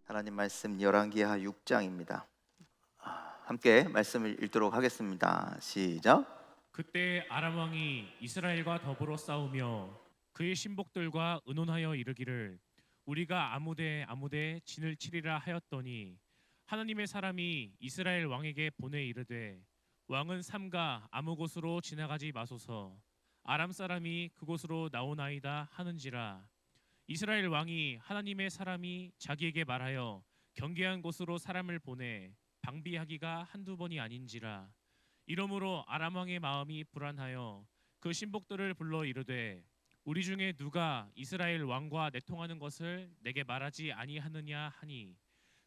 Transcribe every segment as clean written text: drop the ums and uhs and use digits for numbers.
하나님 말씀 열왕기하 6장입니다. 함께 말씀을 읽도록 하겠습니다. 시작. 그때 아람 왕이 이스라엘과 더불어 싸우며 그의 신복들과 의논하여 이르기를 우리가 아무데 진을 치리라 하였더니 하나님의 사람이 이스라엘 왕에게 보내 이르되 왕은 삼가 아무 곳으로 지나가지 마소서 아람 사람이 그곳으로 나오나이다 하는지라. 이스라엘 왕이 하나님의 사람이 자기에게 말하여 경계한 곳으로 사람을 보내 방비하기가 한두 번이 아닌지라. 이러므로 아람 왕의 마음이 불안하여 그 신복들을 불러 이르되 우리 중에 누가 이스라엘 왕과 내통하는 것을 내게 말하지 아니하느냐 하니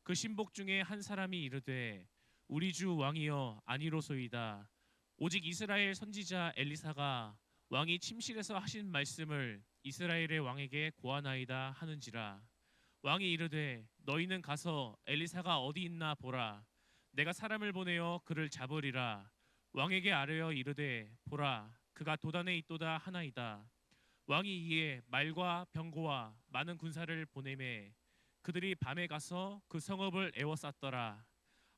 그 신복 중에 한 사람이 이르되 우리 주 왕이여 아니로소이다. 오직 이스라엘 선지자 엘리사가 왕이 침실에서 하신 말씀을 이스라엘의 왕에게 고하나이다 하는지라. 왕이 이르되 너희는 가서 엘리사가 어디 있나 보라. 내가 사람을 보내어 그를 잡으리라. 왕에게 아뢰어 이르되 보라 그가 도단에 있도다 하나이다. 왕이 이에 말과 병거와 많은 군사를 보내매 그들이 밤에 가서 그 성읍을 에워쌌더라.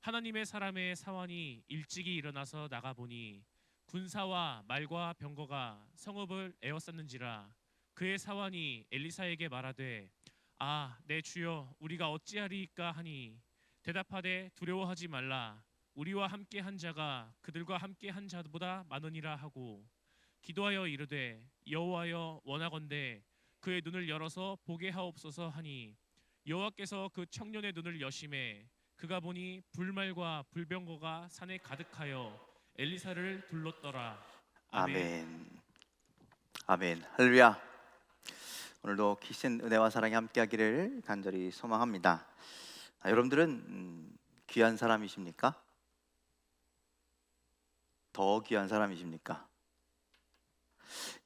하나님의 사람의 사환이 일찍이 일어나서 나가보니 군사와 말과 병거가 성읍을 에워쌌는지라. 그의 사환이 엘리사에게 말하되 내 주여 우리가 어찌하리이까 하니 대답하되 두려워하지 말라. 우리와 함께 한 자가 그들과 함께 한 자보다 많으니라 하고 기도하여 이르되 여호와여 원하건대 그의 눈을 열어서 보게 하옵소서 하니 여호와께서 그 청년의 눈을 여심해 그가 보니 불말과 불병거가 산에 가득하여 엘리사를 둘렀더라. 아멘. 아멘. 아멘. 할렐루야. 오늘도 귀신 은혜와 사랑이 함께하기를 간절히 소망합니다. 여러분들은 귀한 사람이십니까? 더 귀한 사람이십니까?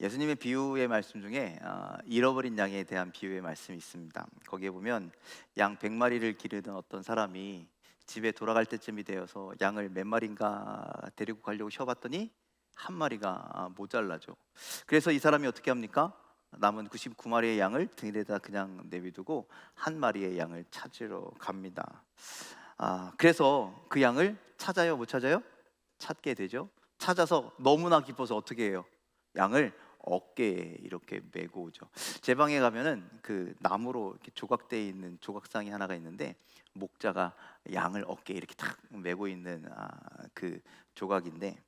예수님의 비유의 말씀 중에 잃어버린 양에 대한 비유의 말씀이 있습니다. 거기에 보면 양 100마리를 기르던 어떤 사람이 집에 돌아갈 때쯤이 되어서 양을 몇 마리인가 데리고 가려고 쉬어봤더니 한 마리가 모자라죠. 그래서 이 사람이 어떻게 합니까? 남은 99마리의 양을 등에다 그냥 내비두고 한 마리의 양을 찾으러 갑니다. 그래서 그 양을 찾아요, 못 찾아요? 찾게 되죠. 찾아서 너무나 기뻐서 어떻게 해요? 양을 어깨에 이렇게 메고 오죠. 제 방에 가면은 그 나무로 이렇게 조각되어 있는 조각상이 하나가 있는데 목자가 양을 어깨에 이렇게 탁 메고 있는 그 조각인데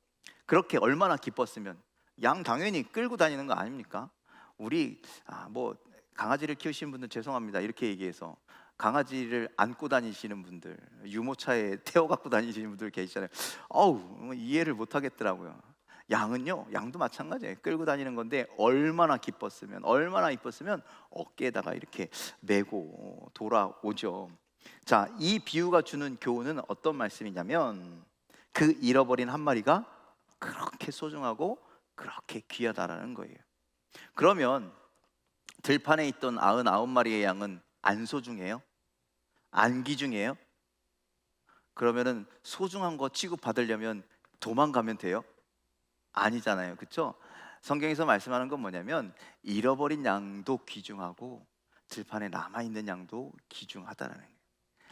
그렇게 얼마나 기뻤으면 양 당연히 끌고 다니는 거 아닙니까? 우리 뭐 강아지를 키우시는 분들 죄송합니다 이렇게 얘기해서 강아지를 안고 다니시는 분들 유모차에 태워 갖고 다니시는 분들 계시잖아요. 이해를 못 하겠더라고요. 양도 마찬가지예요. 끌고 다니는 건데 얼마나 이뻤으면 어깨에다가 이렇게 메고 돌아오죠. 자, 이 비유가 주는 교훈은 어떤 말씀이냐면 그 잃어버린 한 마리가 그렇게 소중하고 그렇게 귀하다라는 거예요. 그러면 들판에 있던 99마리의 양은 안 소중해요? 안 귀중해요? 그러면은 소중한 거 취급받으려면 도망가면 돼요? 아니잖아요, 그렇죠? 성경에서 말씀하는 건 뭐냐면 잃어버린 양도 귀중하고 들판에 남아있는 양도 귀중하다라는 거예요.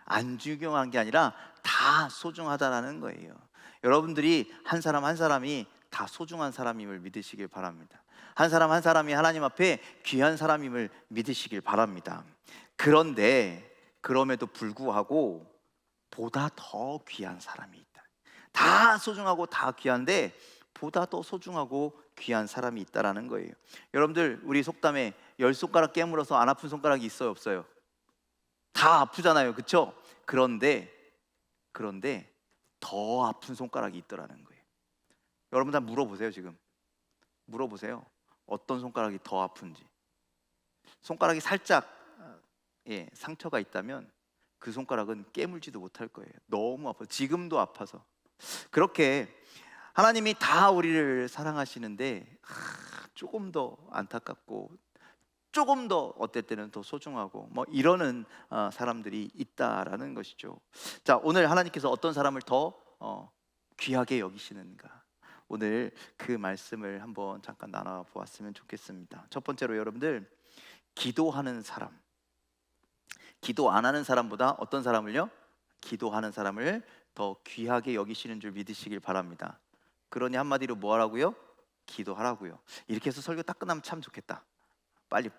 안 귀중한 게 아니라 다 소중하다라는 거예요. 여러분들이 한 사람 한 사람이 다 소중한 사람임을 믿으시길 바랍니다. 한 사람 한 사람이 하나님 앞에 귀한 사람임을 믿으시길 바랍니다. 그런데 그럼에도 불구하고 보다 더 귀한 사람이 있다. 다 소중하고 다 귀한데 보다 더 소중하고 귀한 사람이 있다라는 거예요. 여러분들 우리 속담에 10손가락 깨물어서 안 아픈 손가락이 있어요, 없어요? 다 아프잖아요, 그렇죠? 그런데 더 아픈 손가락이 있더라는 거예요. 여러분 다 물어보세요. 지금 물어보세요. 어떤 손가락이 더 아픈지. 손가락이 살짝 상처가 있다면 그 손가락은 깨물지도 못할 거예요. 너무 아파서, 지금도 아파서. 그렇게 하나님이 다 우리를 사랑하시는데 조금 더 안타깝고 조금 더 어떨 때는 더 소중하고 뭐 이러는 사람들이 있다라는 것이죠. 자, 오늘 하나님께서 어떤 사람을 더 귀하게 여기시는가, 오늘 그 말씀을 한번 잠깐 나눠보았으면 좋겠습니다. 첫 번째로 여러분들, 기도하는 사람. 기도 안 하는 사람보다 어떤 사람을요? 기도하는 사람을 더 귀하게 여기시는 줄 믿으시길 바랍니다. 그러니 한마디로 뭐 하라고요? 기도하라고요. 이렇게 해서 설교 딱 끝나면 참 좋겠다. 빨리.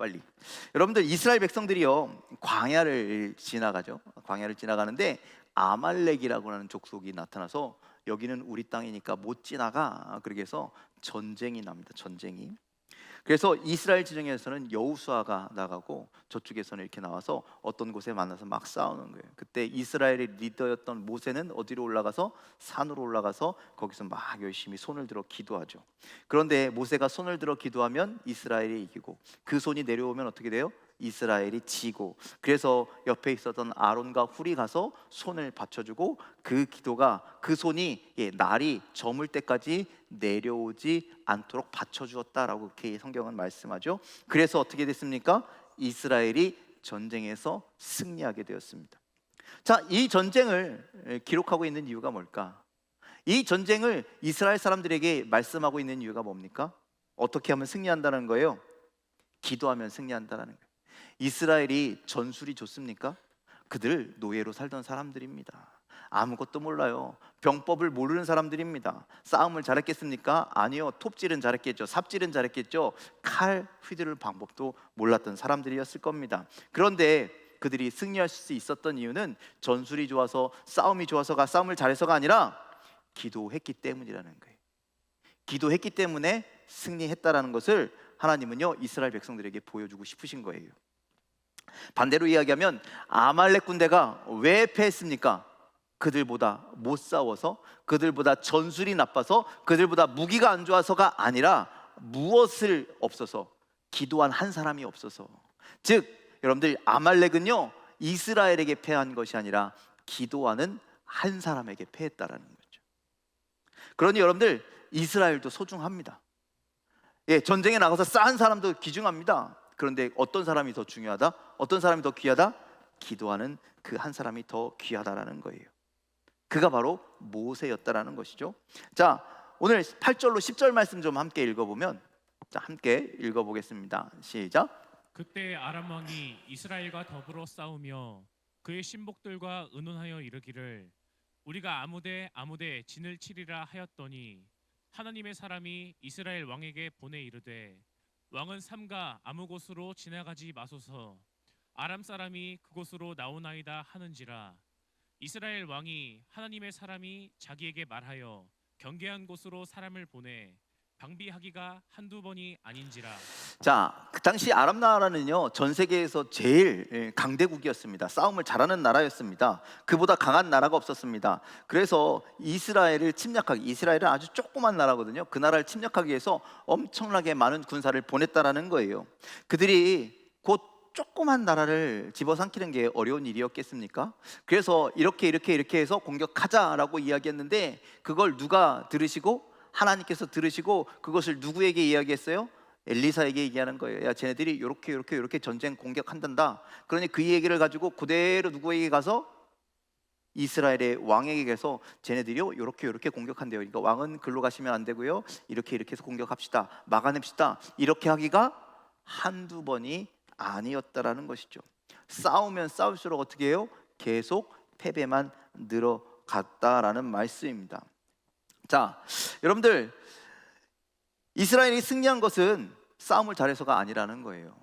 여러분들, 이스라엘 백성들이요, 광야를 지나가죠. 광야를 지나가는데 아말렉이라고 하는 족속이 나타나서 여기는 우리 땅이니까 못 지나가. 그렇게 해서 전쟁이 납니다. 전쟁이. 그래서 이스라엘 지정에서는 여호수아가 나가고 저쪽에서는 이렇게 나와서 어떤 곳에 만나서 막 싸우는 거예요. 그때 이스라엘의 리더였던 모세는 어디로 올라가서 산으로 올라가서 거기서 막 열심히 손을 들어 기도하죠. 그런데 모세가 손을 들어 기도하면 이스라엘이 이기고, 그 손이 내려오면 어떻게 돼요? 이스라엘이 지고. 그래서 옆에 있었던 아론과 훌이 가서 손을 받쳐주고, 그 기도가, 그 손이 날이 저물 때까지 내려오지 않도록 받쳐주었다라고 이렇게 성경은 말씀하죠. 그래서 어떻게 됐습니까? 이스라엘이 전쟁에서 승리하게 되었습니다. 자, 이 전쟁을 기록하고 있는 이유가 뭘까? 이 전쟁을 이스라엘 사람들에게 말씀하고 있는 이유가 뭡니까? 어떻게 하면 승리한다는 거예요? 기도하면 승리한다는 거예요. 이스라엘이 전술이 좋습니까? 그들 노예로 살던 사람들입니다. 아무것도 몰라요. 병법을 모르는 사람들입니다. 싸움을 잘했겠습니까? 아니요. 톱질은 잘했겠죠. 삽질은 잘했겠죠. 칼 휘두를 방법도 몰랐던 사람들이었을 겁니다. 그런데 그들이 승리할 수 있었던 이유는 전술이 좋아서, 싸움이 좋아서가, 싸움을 잘해서가 아니라 기도했기 때문이라는 거예요. 기도했기 때문에 승리했다라는 것을 하나님은요, 이스라엘 백성들에게 보여주고 싶으신 거예요. 반대로 이야기하면 아말렉 군대가 왜 패했습니까? 그들보다 못 싸워서, 그들보다 전술이 나빠서, 그들보다 무기가 안 좋아서가 아니라 무엇을 없어서, 기도한 한 사람이 없어서. 즉 여러분들, 아말렉은요 이스라엘에게 패한 것이 아니라 기도하는 한 사람에게 패했다라는 거죠. 그러니 여러분들, 이스라엘도 소중합니다. 전쟁에 나가서 싸운 사람도 귀중합니다. 그런데 어떤 사람이 더 중요하다? 어떤 사람이 더 귀하다? 기도하는 그 한 사람이 더 귀하다라는 거예요. 그가 바로 모세였다라는 것이죠. 자, 오늘 8절로 10절 말씀 좀 함께 읽어보면, 자, 함께 읽어보겠습니다. 시작. 그때 아람 왕이 이스라엘과 더불어 싸우며 그의 신복들과 의논하여 이르기를 우리가 아무데 진을 치리라 하였더니 하나님의 사람이 이스라엘 왕에게 보내 이르되 왕은 삼가 아무 곳으로 지나가지 마소서. 아람 사람이 그곳으로 나오나이다 하는지라. 이스라엘 왕이 하나님의 사람이 자기에게 말하여 경계한 곳으로 사람을 보내 방비하기가 한두 번이 아닌지라. 자, 그 당시 아람 나라는요 전 세계에서 제일 강대국이었습니다. 싸움을 잘하는 나라였습니다. 그보다 강한 나라가 없었습니다. 그래서 이스라엘은 아주 조그만 나라거든요. 그 나라를 침략하기 위해서 엄청나게 많은 군사를 보냈다라는 거예요. 그들이 곧 조그만 나라를 집어삼키는 게 어려운 일이었겠습니까? 그래서 이렇게 해서 공격하자라고 이야기했는데, 그걸 누가 들으시고, 하나님께서 들으시고 그것을 누구에게 이야기했어요? 엘리사에게 얘기하는 거예요. 야, 쟤네들이 이렇게 전쟁 공격한단다. 그러니 그 얘기를 가지고 그대로 누구에게 가서, 이스라엘의 왕에게 가서 쟤네들이요 이렇게 공격한대요. 그러니까 왕은 글로 가시면 안 되고요, 이렇게 해서 공격합시다, 막아냅시다. 이렇게 하기가 한두 번이 아니었다라는 것이죠. 싸우면 싸울수록 어떻게 해요? 계속 패배만 늘어갔다라는 말씀입니다. 자, 여러분들, 이스라엘이 승리한 것은 싸움을 잘해서가 아니라는 거예요.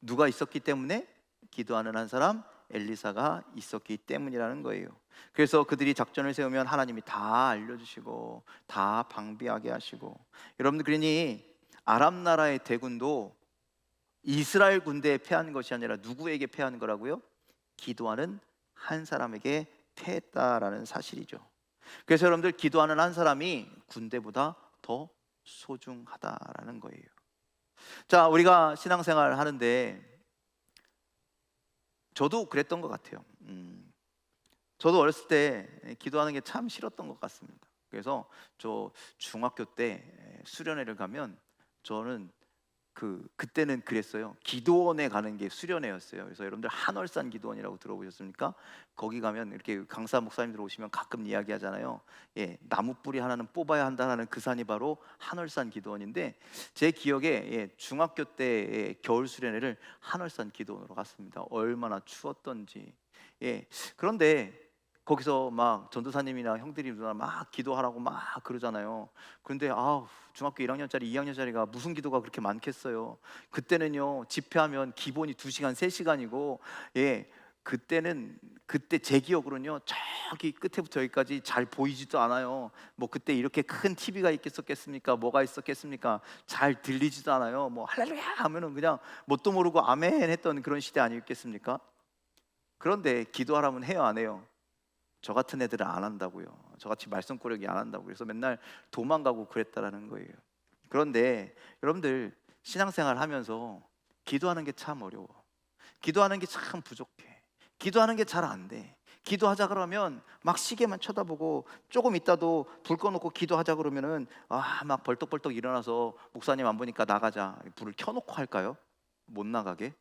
누가 있었기 때문에? 기도하는 한 사람, 엘리사가 있었기 때문이라는 거예요. 그래서 그들이 작전을 세우면 하나님이 다 알려주시고 다 방비하게 하시고. 여러분들, 그러니 아람 나라의 대군도 이스라엘 군대에 패한 것이 아니라 누구에게 패한 거라고요? 기도하는 한 사람에게 패했다라는 사실이죠. 그래서 여러분들, 기도하는 한 사람이 군대보다 더 소중하다라는 거예요. 자, 우리가 신앙생활 하는데 저도 그랬던 것 같아요. 저도 어렸을 때 기도하는 게 참 싫었던 것 같습니다. 그래서 저 중학교 때 수련회를 가면 저는 그때는 그랬어요. 기도원에 가는 게 수련회였어요. 그래서 여러분들 한월산 기도원이라고 들어보셨습니까? 거기 가면 이렇게 강사 목사님들 오시면 가끔 이야기하잖아요. 예, 나무 뿌리 하나는 뽑아야 한다는 그 산이 바로 한월산 기도원인데, 제 기억에 중학교 때 겨울 수련회를 한월산 기도원으로 갔습니다. 얼마나 추웠던지. 그런데 거기서 막 전도사님이나 형들이 누나 막 기도하라고 막 그러잖아요. 그런데 중학교 1학년짜리 2학년짜리가 무슨 기도가 그렇게 많겠어요. 그때는요, 집회하면 기본이 2시간 3시간이고, 그때 제 기억으로는요, 저기 끝에부터 여기까지 잘 보이지도 않아요. 뭐 그때 이렇게 큰 TV가 있겠습니까? 뭐가 있었겠습니까? 잘 들리지도 않아요. 뭐 할렐루야 하면은 그냥 뭣도 모르고 아멘 했던 그런 시대 아니겠습니까? 그런데 기도하라면 해요, 안 해요? 저 같은 애들은 안 한다고요. 저같이 말썽꾸러기 안 한다고. 그래서 맨날 도망가고 그랬다라는 거예요. 그런데 여러분들, 신앙생활 하면서 기도하는 게 참 어려워. 기도하는 게 참 부족해. 기도하는 게 잘 안 돼. 기도하자 그러면 막 시계만 쳐다보고, 조금 있다도 불 꺼놓고 기도하자 그러면은 막 벌떡벌떡 일어나서 목사님 안 보니까 나가자. 불을 켜놓고 할까요? 못 나가게?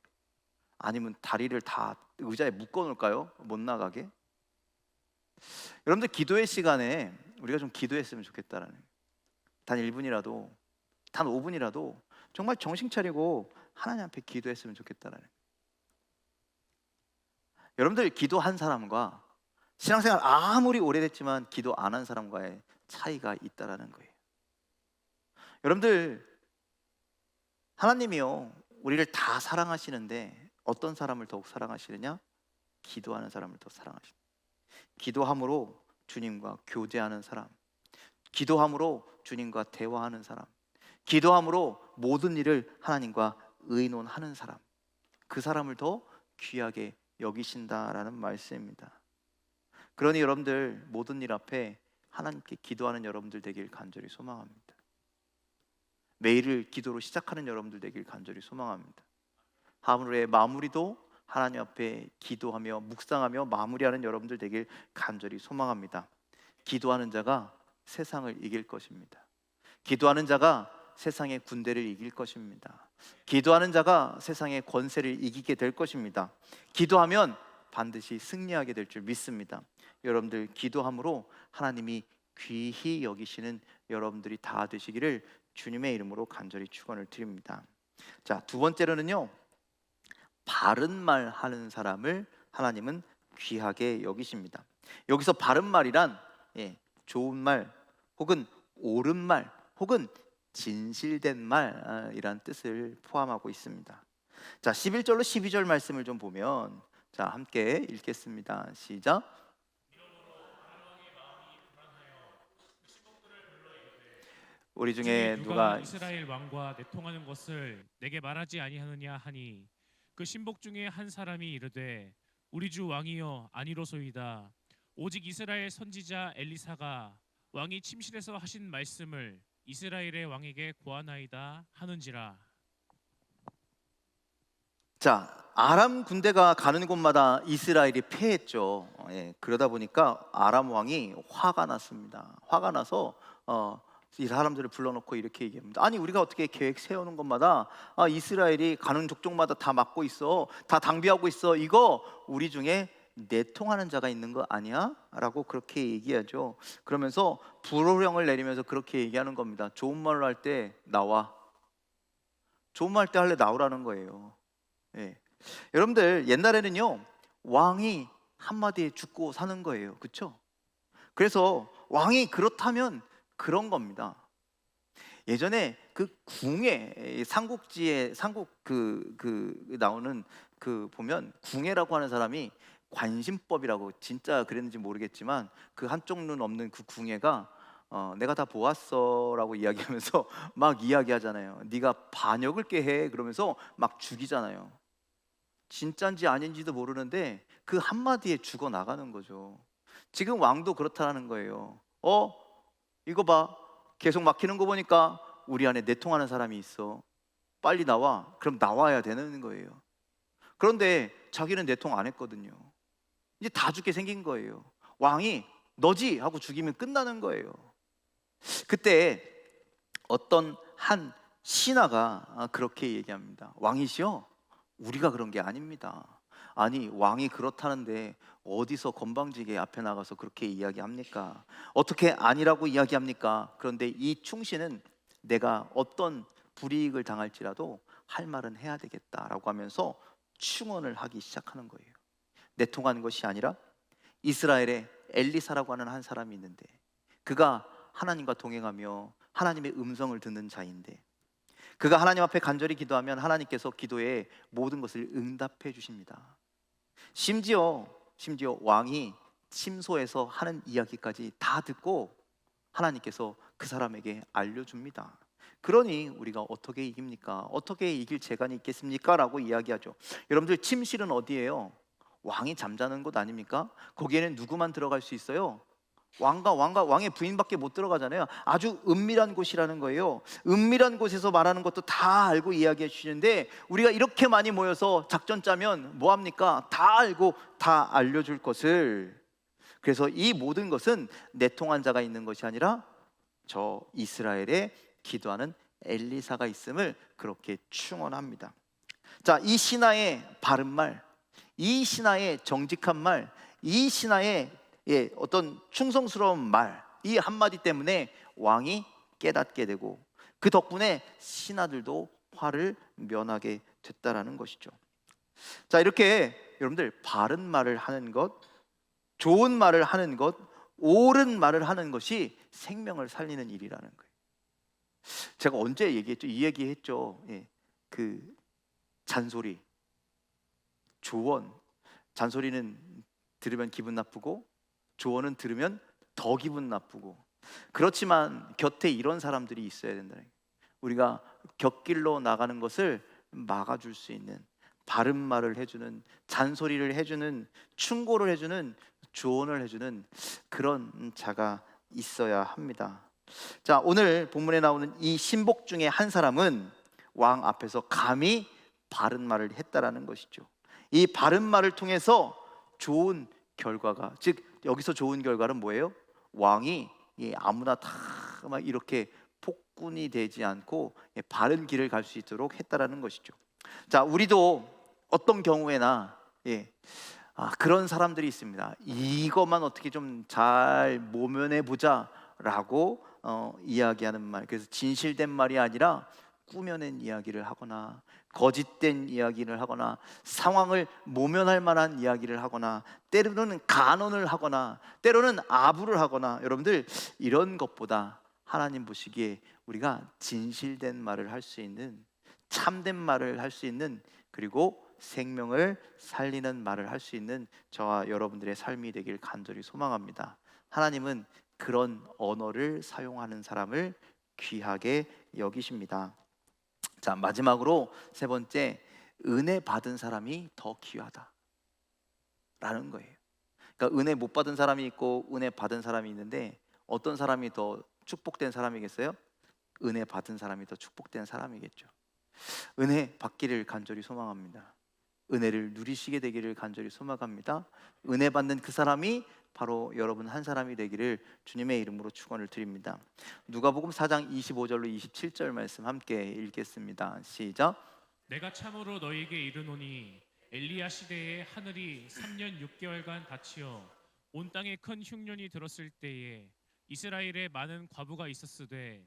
아니면 다리를 다 의자에 묶어 놓을까요? 못 나가게? 여러분들, 기도의 시간에 우리가 좀 기도했으면 좋겠다라는, 단 1분이라도, 단 5분이라도 정말 정신 차리고 하나님 앞에 기도했으면 좋겠다라는. 여러분들, 기도한 사람과 신앙생활 아무리 오래됐지만 기도 안 한 사람과의 차이가 있다라는 거예요. 여러분들, 하나님이요, 우리를 다 사랑하시는데 어떤 사람을 더욱 사랑하시느냐? 기도하는 사람을 더 사랑하십니다. 기도함으로 주님과 교제하는 사람, 기도함으로 주님과 대화하는 사람, 기도함으로 모든 일을 하나님과 의논하는 사람, 그 사람을 더 귀하게 여기신다라는 말씀입니다. 그러니 여러분들, 모든 일 앞에 하나님께 기도하는 여러분들 되길 간절히 소망합니다. 매일을 기도로 시작하는 여러분들 되길 간절히 소망합니다. 하루의 마무리도 하나님 앞에 기도하며 묵상하며 마무리하는 여러분들 되길 간절히 소망합니다. 기도하는 자가 세상을 이길 것입니다. 기도하는 자가 세상의 군대를 이길 것입니다. 기도하는 자가 세상의 권세를 이기게 될 것입니다. 기도하면 반드시 승리하게 될 줄 믿습니다. 여러분들, 기도함으로 하나님이 귀히 여기시는 여러분들이 다 되시기를 주님의 이름으로 간절히 축원을 드립니다. 자, 두 번째로는요, 바른 말 하는 사람을 하나님은 귀하게 여기십니다. 여기서 바른 말이란 좋은 말, 혹은 옳은 말, 혹은 진실된 말이란 뜻을 포함하고 있습니다. 자, 11절로 12절 말씀을 좀 보면, 자, 함께 읽겠습니다. 시작. 우리 중에 누가 이스라엘 왕과 내통하는 것을 내게 말하지 아니하느냐 하니, 그 신복 중에 한 사람이 이르되 우리 주 왕이여 아니로소이다. 오직 이스라엘 선지자 엘리사가 왕이 침실에서 하신 말씀을 이스라엘의 왕에게 고하나이다 하는지라. 자, 아람 군대가 가는 곳마다 이스라엘이 패했죠. 그러다 보니까 아람 왕이 화가 났습니다. 화가 나서 이 사람들을 불러놓고 이렇게 얘기합니다. 아니, 우리가 어떻게 계획 세우는 것마다 이스라엘이 가는 족족마다 다 막고 있어, 다 당비하고 있어. 이거 우리 중에 내통하는 자가 있는 거 아니야? 라고 그렇게 얘기하죠. 그러면서 불호령을 내리면서 그렇게 얘기하는 겁니다. 좋은 말로 할 때 나와. 좋은 말 할 때 할래 나오라는 거예요. 여러분들, 옛날에는요, 왕이 한마디에 죽고 사는 거예요. 그렇죠? 그래서 왕이 그렇다면 그런 겁니다. 예전에 그 궁예, 삼국지에 나오는 보면 궁예라고 하는 사람이, 관심법이라고 진짜 그랬는지 모르겠지만 그 한쪽 눈 없는 그 궁예가 내가 다 보았어라고 이야기하면서 막 이야기하잖아요. 네가 반역을 깨해 그러면서 막 죽이잖아요. 진짜인지 아닌지도 모르는데 그 한마디에 죽어 나가는 거죠. 지금 왕도 그렇다는 거예요. 이거 봐, 계속 막히는 거 보니까 우리 안에 내통하는 사람이 있어. 빨리 나와. 그럼 나와야 되는 거예요. 그런데 자기는 내통 안 했거든요. 이제 다 죽게 생긴 거예요. 왕이 너지 하고 죽이면 끝나는 거예요. 그때 어떤 한 신하가 그렇게 얘기합니다. 왕이시여, 우리가 그런 게 아닙니다. 아니, 왕이 그렇다는데 어디서 건방지게 앞에 나가서 그렇게 이야기합니까? 어떻게 아니라고 이야기합니까? 그런데 이 충신은 내가 어떤 불이익을 당할지라도 할 말은 해야 되겠다라고 하면서 충언을 하기 시작하는 거예요. 내통하는 것이 아니라 이스라엘에 엘리사라고 하는 한 사람이 있는데, 그가 하나님과 동행하며 하나님의 음성을 듣는 자인데, 그가 하나님 앞에 간절히 기도하면 하나님께서 기도에 모든 것을 응답해 주십니다. 심지어 왕이 침소에서 하는 이야기까지 다 듣고 하나님께서 그 사람에게 알려줍니다. 그러니 우리가 어떻게 이깁니까? 어떻게 이길 재간이 있겠습니까? 라고 이야기하죠. 여러분들, 침실은 어디예요? 왕이 잠자는 곳 아닙니까? 거기에는 누구만 들어갈 수 있어요? 왕의 부인밖에 못 들어가잖아요. 아주 은밀한 곳이라는 거예요. 은밀한 곳에서 말하는 것도 다 알고 이야기해 주시는데, 우리가 이렇게 많이 모여서 작전 짜면 뭐합니까? 다 알고 다 알려줄 것을. 그래서 이 모든 것은 내통한 자가 있는 것이 아니라 저 이스라엘에 기도하는 엘리사가 있음을 그렇게 충언합니다. 자, 이 신하의 바른 말, 이 신하의 정직한 말, 이 신하의 어떤 충성스러운 말, 이 한마디 때문에 왕이 깨닫게 되고, 그 덕분에 신하들도 화를 면하게 됐다라는 것이죠. 자, 이렇게 여러분들, 바른 말을 하는 것, 좋은 말을 하는 것, 옳은 말을 하는 것이 생명을 살리는 일이라는 거예요. 제가 언제 얘기했죠? 이 얘기했죠. 그 잔소리, 조언. 잔소리는 들으면 기분 나쁘고, 조언은 들으면 더 기분 나쁘고. 그렇지만 곁에 이런 사람들이 있어야 된다는 거예요. 우리가 곁길로 나가는 것을 막아줄 수 있는, 바른 말을 해주는, 잔소리를 해주는, 충고를 해주는, 조언을 해주는 그런 자가 있어야 합니다. 자, 오늘 본문에 나오는 이 신복 중에 한 사람은 왕 앞에서 감히 바른 말을 했다라는 것이죠. 이 바른 말을 통해서 좋은 결과가, 즉 여기서 좋은 결과는 뭐예요? 왕이 아무나 다 막 이렇게 폭군이 되지 않고 바른 길을 갈 수 있도록 했다라는 것이죠. 자, 우리도 어떤 경우에나 그런 사람들이 있습니다. 이것만 어떻게 좀 잘 모면해 보자라고 이야기하는 말, 그래서 진실된 말이 아니라 꾸며낸 이야기를 하거나 거짓된 이야기를 하거나 상황을 모면할 만한 이야기를 하거나 때로는 간언을 하거나 때로는 아부를 하거나, 여러분들, 이런 것보다 하나님 보시기에 우리가 진실된 말을 할 수 있는, 참된 말을 할 수 있는, 그리고 생명을 살리는 말을 할 수 있는 저와 여러분들의 삶이 되길 간절히 소망합니다. 하나님은 그런 언어를 사용하는 사람을 귀하게 여기십니다. 자, 마지막으로 세 번째, 은혜 받은 사람이 더 귀하다라는 거예요. 그러니까 은혜 못 받은 사람이 있고 은혜 받은 사람이 있는데, 어떤 사람이 더 축복된 사람이겠어요? 은혜 받은 사람이 더 축복된 사람이겠죠. 은혜 받기를 간절히 소망합니다. 은혜를 누리시게 되기를 간절히 소망합니다. 은혜 받는 그 사람이 바로 여러분 한 사람이 되기를 주님의 이름으로 축원을 드립니다. 누가복음 4장 25절로 27절 말씀 함께 읽겠습니다. 시작. 내가 참으로 너희에게 이르노니 엘리야 시대에 하늘이 3년 6개월간 닫히어 온 땅에 큰 흉년이 들었을 때에 이스라엘에 많은 과부가 있었으되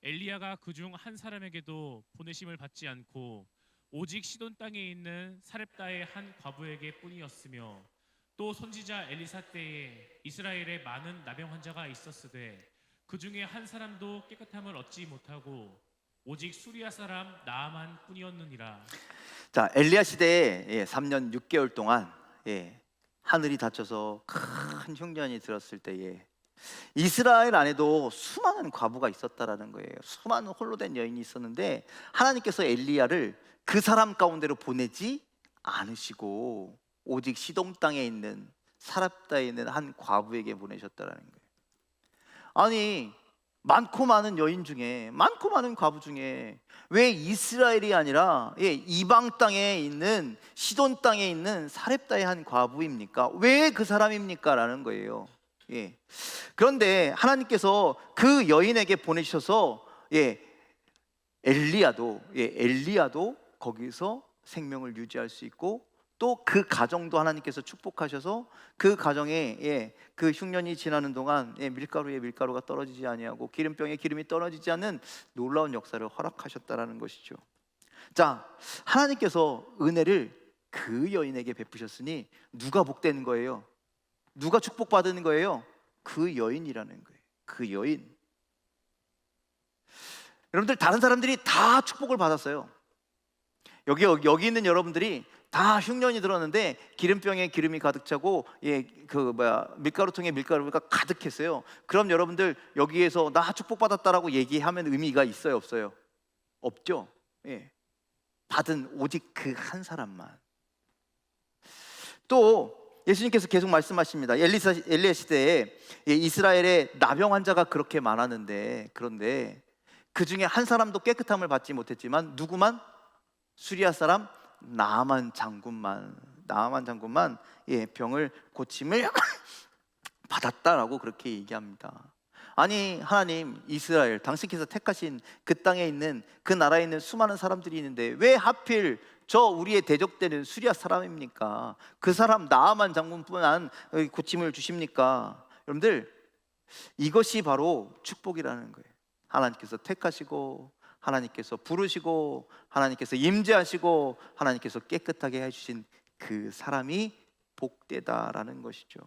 엘리야가 그중 한 사람에게도 보내심을 받지 않고 오직 시돈 땅에 있는 사렙다의 한 과부에게 뿐이었으며, 또 선지자 엘리사 때에 이스라엘에 많은 나병 환자가 있었으되 그 중에 한 사람도 깨끗함을 얻지 못하고 오직 수리아 사람 나아만 뿐이었느니라. 자, 엘리야 시대에 3년 6개월 동안 하늘이 닫혀서 큰 흉년이 들었을 때에 이스라엘 안에도 수많은 과부가 있었다라는 거예요. 수많은 홀로 된 여인이 있었는데 하나님께서 엘리야를 그 사람 가운데로 보내지 않으시고 오직 시동 땅에 있는 사렙다에 있는 한 과부에게 보내셨다라는 거예요. 아니, 많고 많은 여인 중에, 많고 많은 과부 중에 왜 이스라엘이 아니라 이방 땅에 있는 시돈 땅에 있는 사렙다의 한 과부입니까? 왜 그 사람입니까? 라는 거예요. 그런데 하나님께서 그 여인에게 보내셔서 엘리야도 거기서 생명을 유지할 수 있고, 또 그 가정도 하나님께서 축복하셔서 그 가정에 그 흉년이 지나는 동안 밀가루에 밀가루가 떨어지지 아니하고 기름병에 기름이 떨어지지 않는 놀라운 역사를 허락하셨다라는 것이죠. 자, 하나님께서 은혜를 그 여인에게 베푸셨으니 누가 복되는 거예요? 누가 축복받는 거예요? 그 여인이라는 거예요. 그 여인. 여러분들, 다른 사람들이 다 축복을 받았어요. 여기 있는 여러분들이 다 흉년이 들었는데 기름병에 기름이 가득 차고 밀가루통에 밀가루가 가득했어요. 그럼 여러분들 여기에서 나 축복받았다라고 얘기하면 의미가 있어요, 없어요? 없죠. 받은 오직 그 한 사람만. 또 예수님께서 계속 말씀하십니다. 엘리야 시대에 이스라엘에 나병 환자가 그렇게 많았는데, 그런데 그 중에 한 사람도 깨끗함을 받지 못했지만 누구만? 수리아 사람 나아만 장군만 병을 고침을 받았다라고 그렇게 얘기합니다. 아니, 하나님, 이스라엘 당신께서 택하신 그 땅에 있는, 그 나라에 있는 수많은 사람들이 있는데 왜 하필 저 우리의 대적되는 수리아 사람입니까? 그 사람 나아만 장군뿐만 고침을 주십니까? 여러분들, 이것이 바로 축복이라는 거예요. 하나님께서 택하시고, 하나님께서 부르시고, 하나님께서 임재하시고, 하나님께서 깨끗하게 해주신 그 사람이 복되다라는 것이죠.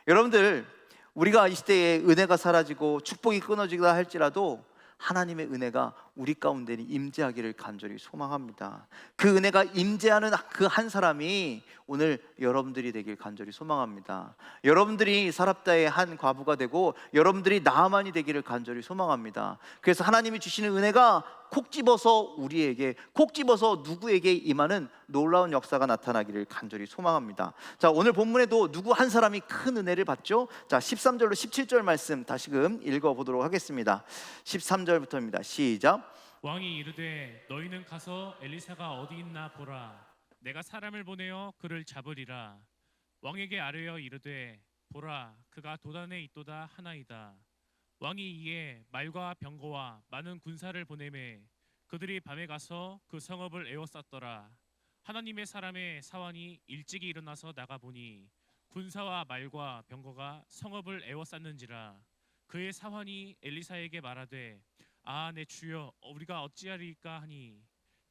여러분들, 우리가 이 시대에 은혜가 사라지고 축복이 끊어지다 할지라도 하나님의 은혜가 우리 가운데 임재하기를 간절히 소망합니다. 그 은혜가 임재하는 그 한 사람이 오늘 여러분들이 되길 간절히 소망합니다. 여러분들이 사랍다의 한 과부가 되고 여러분들이 나아만이 되기를 간절히 소망합니다. 그래서 하나님이 주시는 은혜가 콕 집어서 우리에게, 콕 집어서 누구에게 임하는 놀라운 역사가 나타나기를 간절히 소망합니다. 자, 오늘 본문에도 누구 한 사람이 큰 은혜를 받죠? 자, 13절로 17절 말씀 다시금 읽어보도록 하겠습니다. 13절부터입니다. 시작. 왕이 이르되 너희는 가서 엘리사가 어디 있나 보라. 내가 사람을 보내어 그를 잡으리라. 왕에게 아뢰어 이르되 보라, 그가 도단에 있도다 하나이다. 왕이 이에 말과 병거와 많은 군사를 보내매 그들이 밤에 가서 그 성읍을 에워쌌더라. 하나님의 사람의 사환이 일찍이 일어나서 나가보니 군사와 말과 병거가 성읍을 에워쌌는지라. 그의 사환이 엘리사에게 말하되 아, 내 주여, 우리가 어찌하리까 하니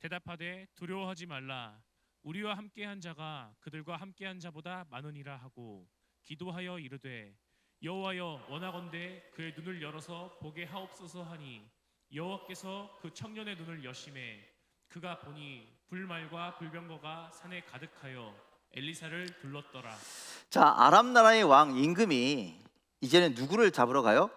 대답하되 두려워하지 말라. 우리와 함께한 자가 그들과 함께한 자보다 많으니라 하고 기도하여 이르되 여호와여, 원하건대 그의 눈을 열어서 보게 하옵소서 하니 여호와께서 그 청년의 눈을 여심해 그가 보니 불말과 불병거가 산에 가득하여 엘리사를 둘렀더라. 자, 아람 나라의 왕 임금이 이제는 누구를 잡으러 가요?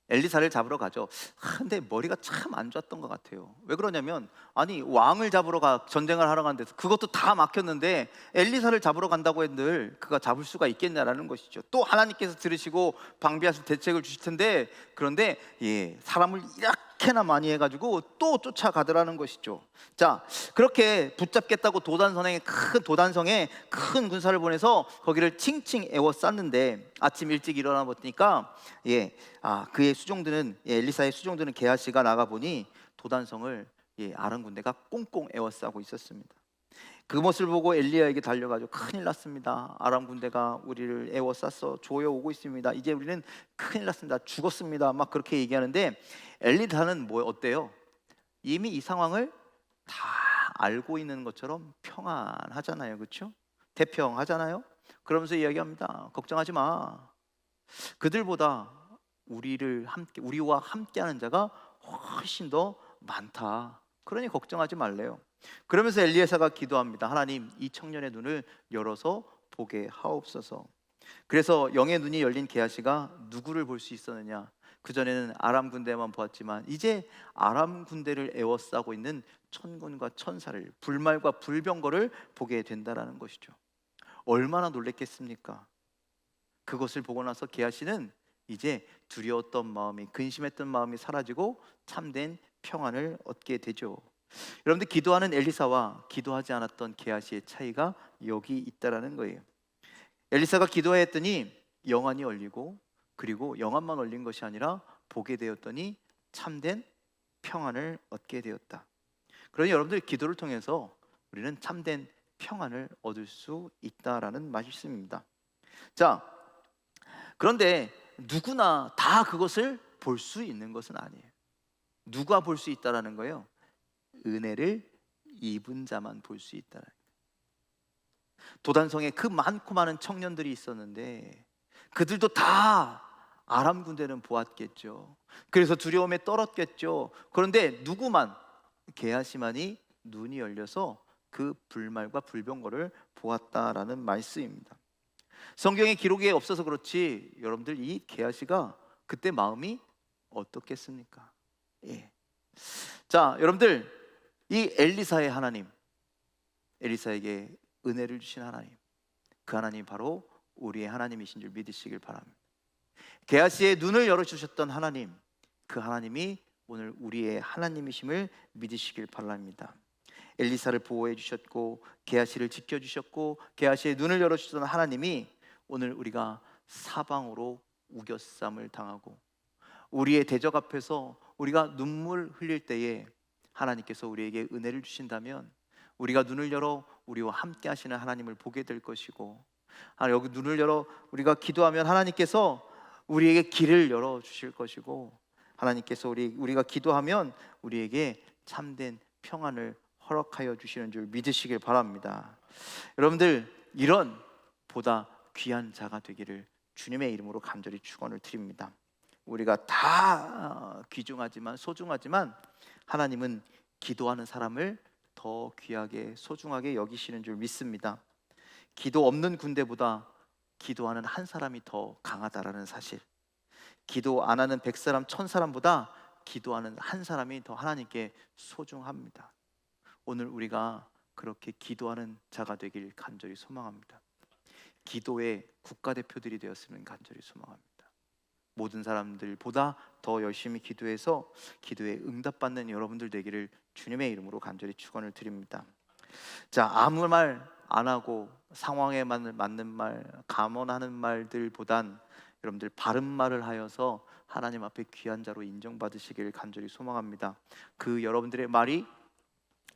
엘리사를 잡으러 가죠. 근데 머리가 참 안 좋았던 것 같아요. 왜 그러냐면, 아니, 왕을 잡으러 전쟁을 하러 가는데 그것도 다 막혔는데 엘리사를 잡으러 간다고 했는데 그가 잡을 수가 있겠냐라는 것이죠. 또 하나님께서 들으시고 방비하실 대책을 주실 텐데, 그런데 사람을 이렇게나 많이 해가지고 또 쫓아가더라는 것이죠. 자, 그렇게 붙잡겠다고 도단성에 큰 군사를 보내서 거기를 칭칭 에워쌌는데 아침 일찍 일어나 보니까 그의 수종들은, 엘리사의 수종들은 게하시가 나가 보니 도단성을 아람 군대가 꽁꽁 에워싸고 있었습니다. 그 모습을 보고 엘리야에게 달려가지고 큰일 났습니다. 아람 군대가 우리를 에워쌌어 조여오고 있습니다. 이제 우리는 큰일 났습니다. 죽었습니다. 막 그렇게 얘기하는데 엘리사는 어때요? 이미 이 상황을 다 알고 있는 것처럼 평안하잖아요. 그렇죠? 태평하잖아요. 그러면서 이야기합니다. 걱정하지 마. 그들보다 우리와 함께하는 자가 훨씬 더 많다. 그러니 걱정하지 말래요. 그러면서 엘리야사가 기도합니다. 하나님, 이 청년의 눈을 열어서 보게 하옵소서. 그래서 영의 눈이 열린 게하시가 누구를 볼 수 있었느냐? 그전에는 아람 군대만 보았지만 이제 아람 군대를 에워싸고 있는 천군과 천사를, 불말과 불병거를 보게 된다라는 것이죠. 얼마나 놀랬겠습니까? 그것을 보고 나서 게하시는 이제 두려웠던 마음이, 근심했던 마음이 사라지고 참된 평안을 얻게 되죠. 여러분들, 기도하는 엘리사와 기도하지 않았던 게하시의 차이가 여기 있다라는 거예요. 엘리사가 기도했더니 영안이 열리고, 그리고 영안만 열린 것이 아니라 보게 되었더니 참된 평안을 얻게 되었다. 그러니 여러분들 기도를 통해서 우리는 참된 평안을 얻을 수 있다라는 말씀입니다. 자, 그런데 누구나 다 그것을 볼 수 있는 것은 아니에요. 누가 볼 수 있다라는 거예요? 은혜를 입은 자만 볼 수 있다라는 거예요. 도단성에 그 많고 많은 청년들이 있었는데 그들도 다 아람 군대는 보았겠죠. 그래서 두려움에 떨었겠죠. 그런데 누구만, 게하시만이 눈이 열려서 그 불말과 불병거를 보았다라는 말씀입니다. 성경에 기록이 없어서 그렇지 여러분들 이 게하시가 그때 마음이 어떻겠습니까? 예. 자, 여러분들 이 엘리사의 하나님, 엘리사에게 은혜를 주신 하나님, 그 하나님 바로 우리의 하나님이신 줄 믿으시길 바랍니다. 게하시의 눈을 열어주셨던 하나님, 그 하나님이 오늘 우리의 하나님이심을 믿으시길 바랍니다. 엘리사를 보호해 주셨고 게하시를 지켜주셨고 게하시의 눈을 열어주셨던 하나님이 오늘 우리가 사방으로 우겨쌈을 당하고 우리의 대적 앞에서 우리가 눈물 흘릴 때에 하나님께서 우리에게 은혜를 주신다면 우리가 눈을 열어 우리와 함께 하시는 하나님을 보게 될 것이고, 여기 눈을 열어 우리가 기도하면 하나님께서 우리에게 길을 열어 주실 것이고, 하나님께서 우리가 기도하면 우리에게 참된 평안을 허락하여 주시는 줄 믿으시길 바랍니다. 여러분들 이런 보다 귀한 자가 되기를 주님의 이름으로 간절히 축원을 드립니다. 우리가 다 귀중하지만 소중하지만 하나님은 기도하는 사람을 더 귀하게 소중하게 여기시는 줄 믿습니다. 기도 없는 군대보다 기도하는 한 사람이 더 강하다라는 사실, 기도 안 하는 100사람 1000사람보다 기도하는 한 사람이 더 하나님께 소중합니다. 오늘 우리가 그렇게 기도하는 자가 되길 간절히 소망합니다. 기도의 국가대표들이 되었으면 간절히 소망합니다. 모든 사람들보다 더 열심히 기도해서 기도에 응답받는 여러분들 되기를 주님의 이름으로 간절히 축원을 드립니다. 자, 아무 말 안 하고 상황에 맞는 말, 감언하는 말들보단 여러분들 바른 말을 하여서 하나님 앞에 귀한 자로 인정받으시길 간절히 소망합니다. 그 여러분들의 말이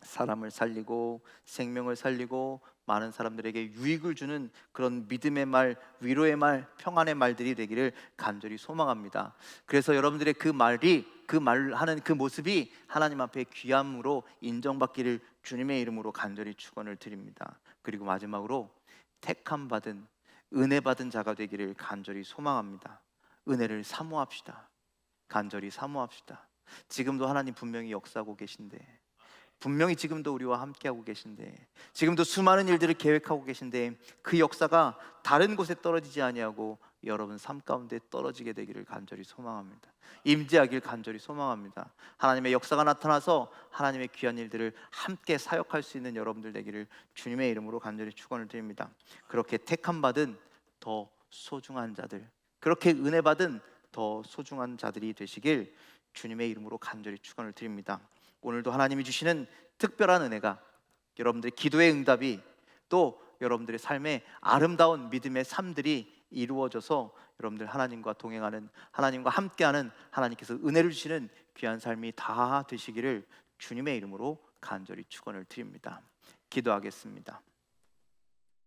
사람을 살리고 생명을 살리고 많은 사람들에게 유익을 주는 그런 믿음의 말, 위로의 말, 평안의 말들이 되기를 간절히 소망합니다. 그래서 여러분들의 그 말하는 그 모습이 하나님 앞에 귀함으로 인정받기를 주님의 이름으로 간절히 축원을 드립니다. 그리고 마지막으로 택함 받은, 은혜 받은 자가 되기를 간절히 소망합니다. 은혜를 사모합시다. 간절히 사모합시다. 지금도 하나님 분명히 역사하고 계신데, 분명히 지금도 우리와 함께하고 계신데, 지금도 수많은 일들을 계획하고 계신데 그 역사가 다른 곳에 떨어지지 아니하고 여러분 삶 가운데 떨어지게 되기를 간절히 소망합니다. 임재하길 간절히 소망합니다. 하나님의 역사가 나타나서 하나님의 귀한 일들을 함께 사역할 수 있는 여러분들 되기를 주님의 이름으로 간절히 축원을 드립니다. 그렇게 택함 받은 더 소중한 자들, 그렇게 은혜 받은 더 소중한 자들이 되시길 주님의 이름으로 간절히 축원을 드립니다. 오늘도 하나님이 주시는 특별한 은혜가, 여러분들의 기도의 응답이, 또 여러분들의 삶의 아름다운 믿음의 삶들이 이루어져서 여러분들 하나님과 동행하는, 하나님과 함께하는, 하나님께서 은혜를 주시는 귀한 삶이 다 되시기를 주님의 이름으로 간절히 축원을 드립니다. 기도하겠습니다.